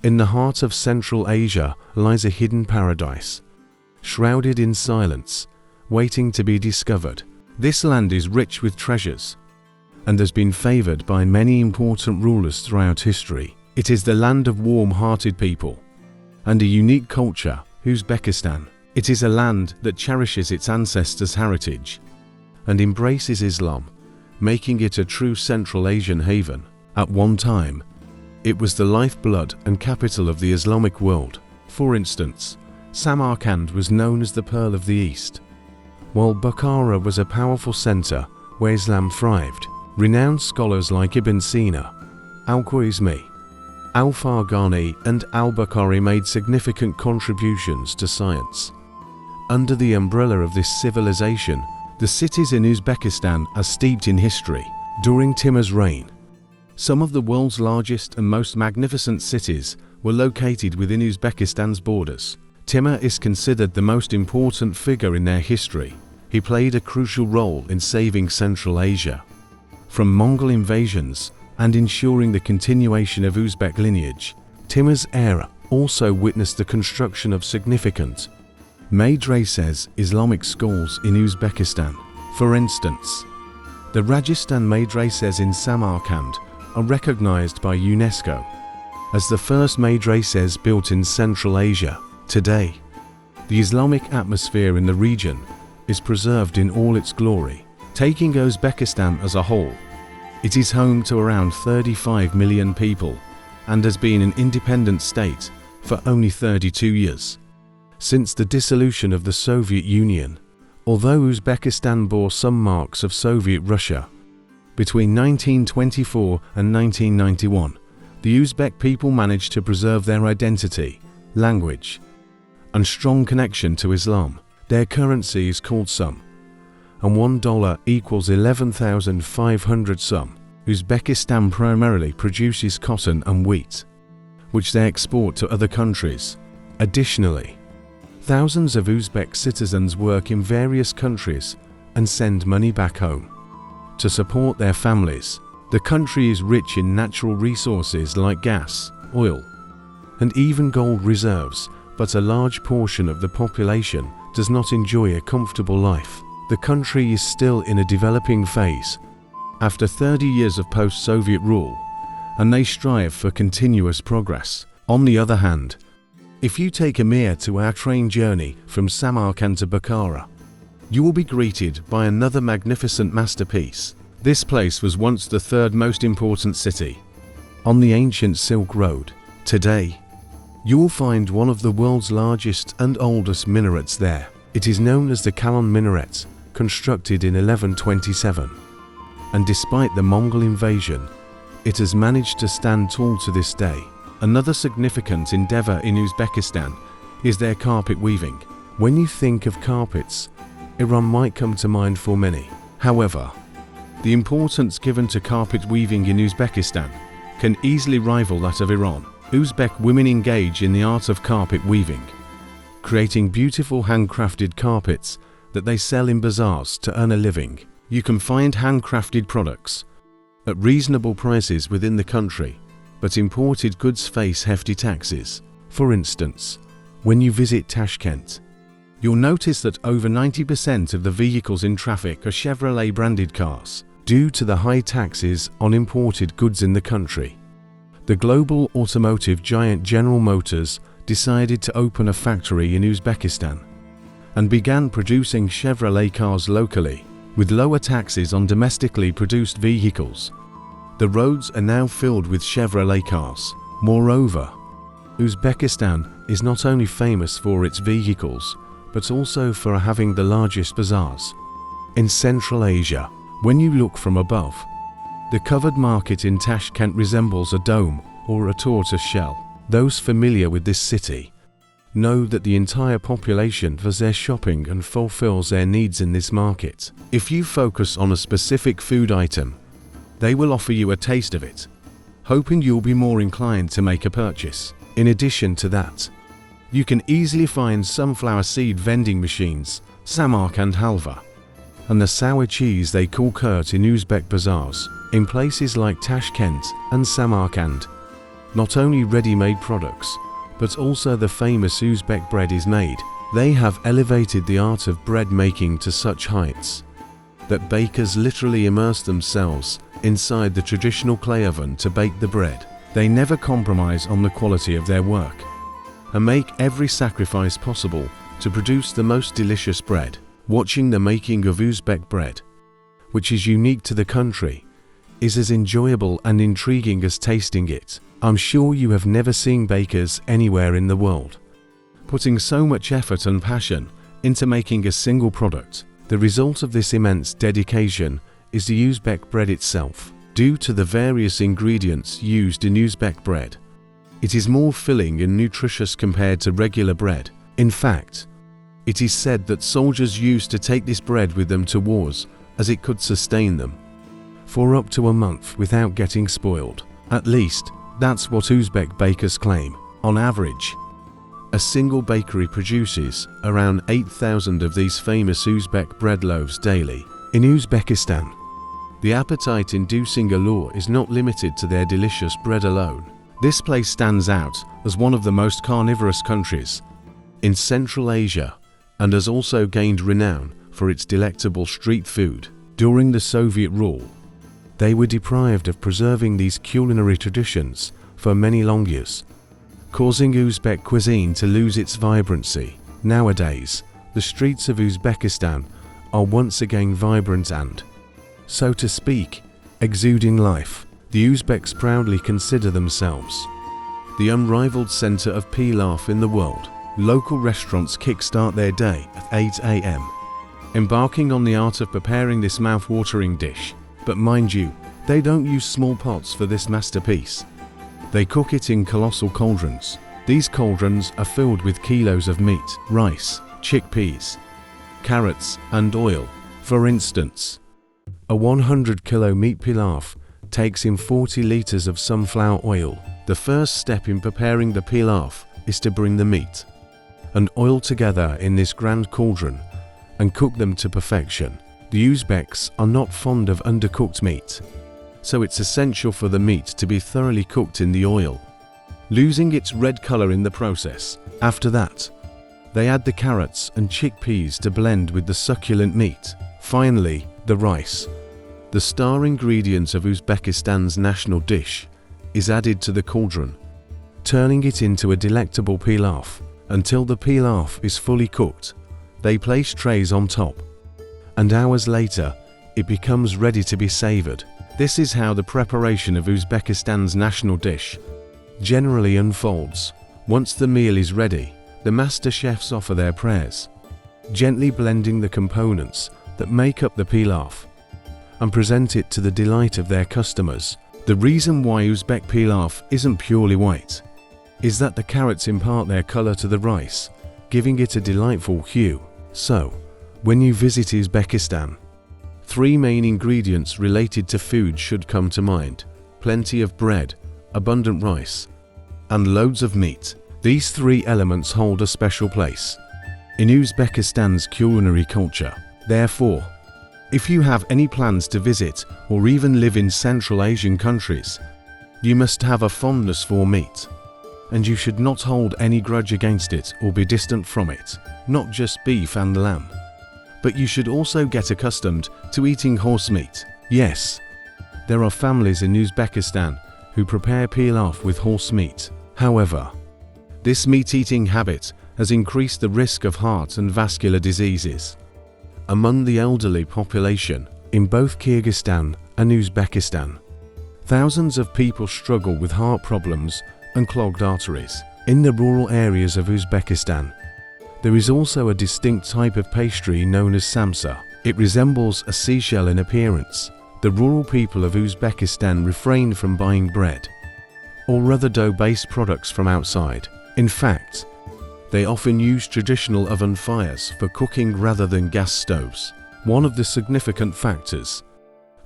In the heart of Central Asia lies a hidden paradise, shrouded in silence, waiting to be discovered. This land is rich with treasures and has been favored by many important rulers throughout history. It is the land of warm-hearted people and a unique culture, Uzbekistan. It is a land that cherishes its ancestors' heritage and embraces Islam, making it a true Central Asian haven. At one time, it was the lifeblood and capital of the Islamic world. For instance, Samarkand was known as the Pearl of the East, while Bukhara was a powerful center where Islam thrived. Renowned scholars like Ibn Sina, Al-Khwarizmi, Al-Farghani and Al-Bukhari made significant contributions to science. Under the umbrella of this civilization, the cities in Uzbekistan are steeped in history. During Timur's reign, some of the world's largest and most magnificent cities were located within Uzbekistan's borders. Timur is considered the most important figure in their history. He played a crucial role in saving Central Asia from Mongol invasions and ensuring the continuation of Uzbek lineage. Timur's era also witnessed the construction of significant madrasas, Islamic schools in Uzbekistan. For instance, the Rajasthan madrasas in Samarkand are recognized by UNESCO as the first madrasas built in Central Asia. Today, the Islamic atmosphere in the region is preserved in all its glory. Taking Uzbekistan as a whole, it is home to around 35 million people and has been an independent state for only 32 years. Since the dissolution of the Soviet Union, although Uzbekistan bore some marks of Soviet Russia, between 1924 and 1991, the Uzbek people managed to preserve their identity, language, and strong connection to Islam. Their currency is called Som, and $1 equals 11,500 Som. Uzbekistan primarily produces cotton and wheat, which they export to other countries. Additionally, thousands of Uzbek citizens work in various countries and send money back home to support their families. The country is rich in natural resources like gas, oil, and even gold reserves, but a large portion of the population does not enjoy a comfortable life. The country is still in a developing phase after 30 years of post-Soviet rule, and they strive for continuous progress. On the other hand, if you take a Mir to our train journey from Samarkand to Bukhara, you will be greeted by another magnificent masterpiece. This place was once the third most important city on the ancient Silk Road. Today, you will find one of the world's largest and oldest minarets there. It is known as the Kalon Minaret, constructed in 1127. And despite the Mongol invasion, it has managed to stand tall to this day. Another significant endeavor in Uzbekistan is their carpet weaving. When you think of carpets, Iran might come to mind for many. However, the importance given to carpet weaving in Uzbekistan can easily rival that of Iran. Uzbek women engage in the art of carpet weaving, creating beautiful handcrafted carpets that they sell in bazaars to earn a living. You can find handcrafted products at reasonable prices within the country, but imported goods face hefty taxes. For instance, when you visit Tashkent, you'll notice that over 90% of the vehicles in traffic are Chevrolet branded cars, due to the high taxes on imported goods in the country. The global automotive giant General Motors decided to open a factory in Uzbekistan and began producing Chevrolet cars locally, with lower taxes on domestically produced vehicles. The roads are now filled with Chevrolet cars. Moreover, Uzbekistan is not only famous for its vehicles, but also for having the largest bazaars in Central Asia. When you look from above, the covered market in Tashkent resembles a dome or a tortoise shell. Those familiar with this city know that the entire population does their shopping and fulfills their needs in this market. If you focus on a specific food item, they will offer you a taste of it, hoping you'll be more inclined to make a purchase. In addition to that, you can easily find sunflower seed vending machines, Samarkand halva, and the sour cheese they call kurt in Uzbek bazaars. In places like Tashkent and Samarkand, Not only ready-made products, but also the famous Uzbek bread is made. They have elevated the art of bread making to such heights that bakers literally immerse themselves inside the traditional clay oven to bake the bread. They never compromise on the quality of their work and make every sacrifice possible to produce the most delicious bread. Watching the making of Uzbek bread, which is unique to the country, is as enjoyable and intriguing as tasting it. I'm sure you have never seen bakers anywhere in the world putting so much effort and passion into making a single product. The result of this immense dedication is the Uzbek bread itself. Due to the various ingredients used in Uzbek bread, it is more filling and nutritious compared to regular bread. In fact, it is said that soldiers used to take this bread with them to wars as it could sustain them for up to a month without getting spoiled. At least, that's what Uzbek bakers claim. On average, a single bakery produces around 8,000 of these famous Uzbek bread loaves daily. In Uzbekistan, the appetite-inducing allure is not limited to their delicious bread alone. This place stands out as one of the most carnivorous countries in Central Asia and has also gained renown for its delectable street food. During the Soviet rule, they were deprived of preserving these culinary traditions for many long years, causing Uzbek cuisine to lose its vibrancy. Nowadays, the streets of Uzbekistan are once again vibrant and, so to speak, exuding life. The Uzbeks proudly consider themselves the unrivaled center of pilaf in the world. Local restaurants kickstart their day at 8 a.m., embarking on the art of preparing this mouth-watering dish. But mind you, they don't use small pots for this masterpiece. They cook it in colossal cauldrons. These cauldrons are filled with kilos of meat, rice, chickpeas, carrots, and oil. For instance, a 100-kilo meat pilaf takes in 40 liters of sunflower oil. The first step in preparing the pilaf is to bring the meat and oil together in this grand cauldron and cook them to perfection. The Uzbeks are not fond of undercooked meat, so it's essential for the meat to be thoroughly cooked in the oil, losing its red color in the process. After that, they add the carrots and chickpeas to blend with the succulent meat. Finally, the rice, the star ingredient of Uzbekistan's national dish, is added to the cauldron, turning it into a delectable pilaf. Until the pilaf is fully cooked, they place trays on top, and hours later, it becomes ready to be savored. This is how the preparation of Uzbekistan's national dish generally unfolds. Once the meal is ready, the master chefs offer their prayers, gently blending the components that make up the pilaf and present it to the delight of their customers. The reason why Uzbek pilaf isn't purely white is that the carrots impart their color to the rice, giving it a delightful hue. So, when you visit Uzbekistan, 3 main ingredients related to food should come to mind: plenty of bread, abundant rice, and loads of meat. These 3 elements hold a special place in Uzbekistan's culinary culture. Therefore, if you have any plans to visit or even live in Central Asian countries, you must have a fondness for meat, and you should not hold any grudge against it or be distant from it. Not just beef and lamb, but you should also get accustomed to eating horse meat. Yes, there are families in Uzbekistan who prepare pilaf with horse meat. However, this meat-eating habit has increased the risk of heart and vascular diseases among the elderly population in both Kyrgyzstan and Uzbekistan. Thousands of people struggle with heart problems and clogged arteries. In the rural areas of Uzbekistan, there is also a distinct type of pastry known as samsa. It resembles a seashell in appearance. The rural people of Uzbekistan refrain from buying bread or other dough-based products from outside. In fact, they often use traditional oven fires for cooking rather than gas stoves. One of the significant factors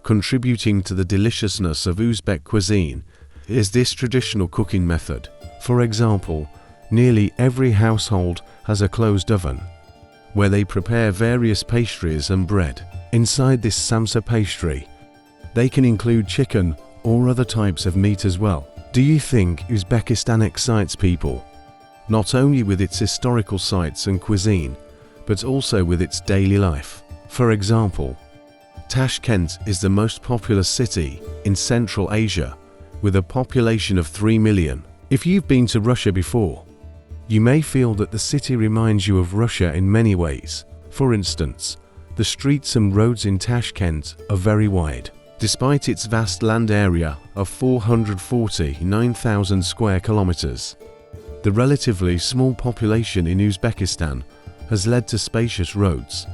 contributing to the deliciousness of Uzbek cuisine is this traditional cooking method. For example, nearly every household has a closed oven where they prepare various pastries and bread. Inside this samsa pastry, they can include chicken or other types of meat as well. Do you think Uzbekistan excites people? Not only with its historical sites and cuisine, but also with its daily life. For example, Tashkent is the most populous city in Central Asia, with a population of 3 million. If you've been to Russia before, you may feel that the city reminds you of Russia in many ways. For instance, the streets and roads in Tashkent are very wide. Despite its vast land area of 449,000 square kilometers, the relatively small population in Uzbekistan has led to spacious roads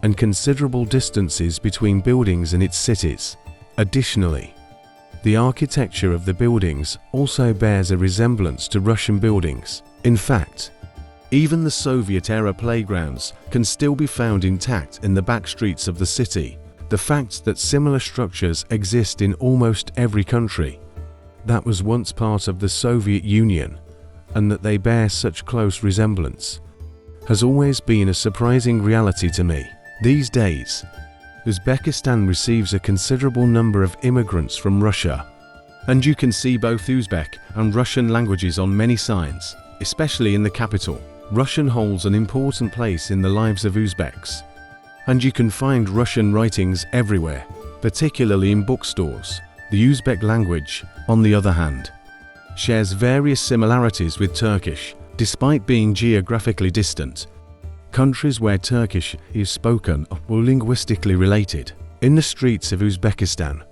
and considerable distances between buildings in its cities. Additionally, the architecture of the buildings also bears a resemblance to Russian buildings. In fact, even the Soviet-era playgrounds can still be found intact in the back streets of the city. The fact that similar structures exist in almost every country that was once part of the Soviet Union, and that they bear such close resemblance, has always been a surprising reality to me. These days, Uzbekistan receives a considerable number of immigrants from Russia, and you can see both Uzbek and Russian languages on many signs, especially in the capital. Russian holds an important place in the lives of Uzbeks, and you can find Russian writings everywhere, particularly in bookstores. The Uzbek language, on the other hand, shares various similarities with Turkish, despite being geographically distant. Countries where Turkish is spoken are linguistically related. In the streets of Uzbekistan,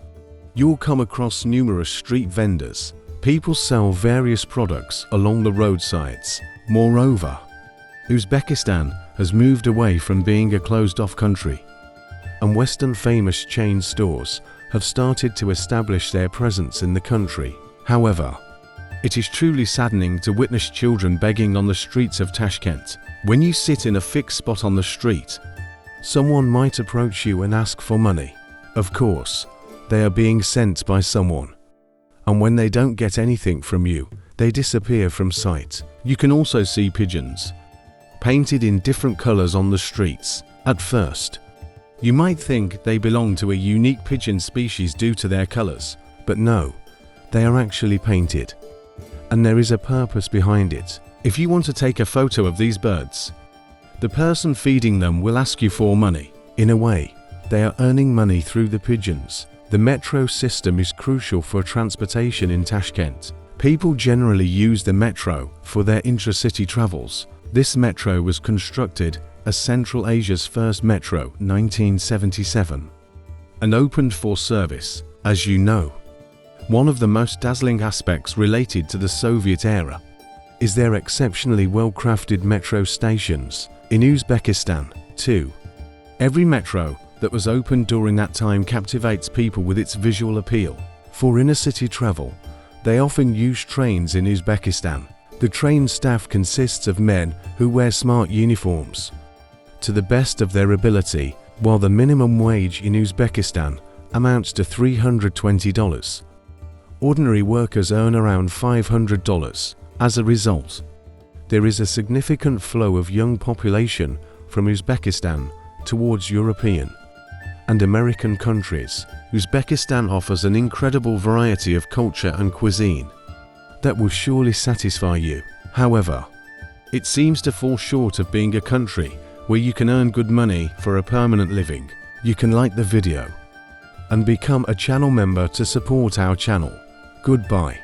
you'll come across numerous street vendors. People sell various products along the roadsides. Moreover, Uzbekistan has moved away from being a closed-off country, and Western famous chain stores have started to establish their presence in the country. However, it is truly saddening to witness children begging on the streets of Tashkent. When you sit in a fixed spot on the street, someone might approach you and ask for money. Of course, they are being sent by someone, and when they don't get anything from you, they disappear from sight. You can also see pigeons, painted in different colors on the streets. At first, you might think they belong to a unique pigeon species due to their colors, but no, they are actually painted, and there is a purpose behind it. If you want to take a photo of these birds, the person feeding them will ask you for money. In a way, they are earning money through the pigeons. The metro system is crucial for transportation in Tashkent. People generally use the metro for their intra-city travels. This metro was constructed as Central Asia's first metro, 1977, and opened for service. As you know, one of the most dazzling aspects related to the Soviet era is their exceptionally well-crafted metro stations. In Uzbekistan, too, every metro that was opened during that time captivates people with its visual appeal. For inner-city travel, they often use trains in Uzbekistan. The train staff consists of men who wear smart uniforms to the best of their ability, while the minimum wage in Uzbekistan amounts to $320. Ordinary workers earn around $500. As a result, there is a significant flow of young population from Uzbekistan towards European and American countries. Uzbekistan offers an incredible variety of culture and cuisine that will surely satisfy you. However, it seems to fall short of being a country where you can earn good money for a permanent living. You can like the video and become a channel member to support our channel. Goodbye.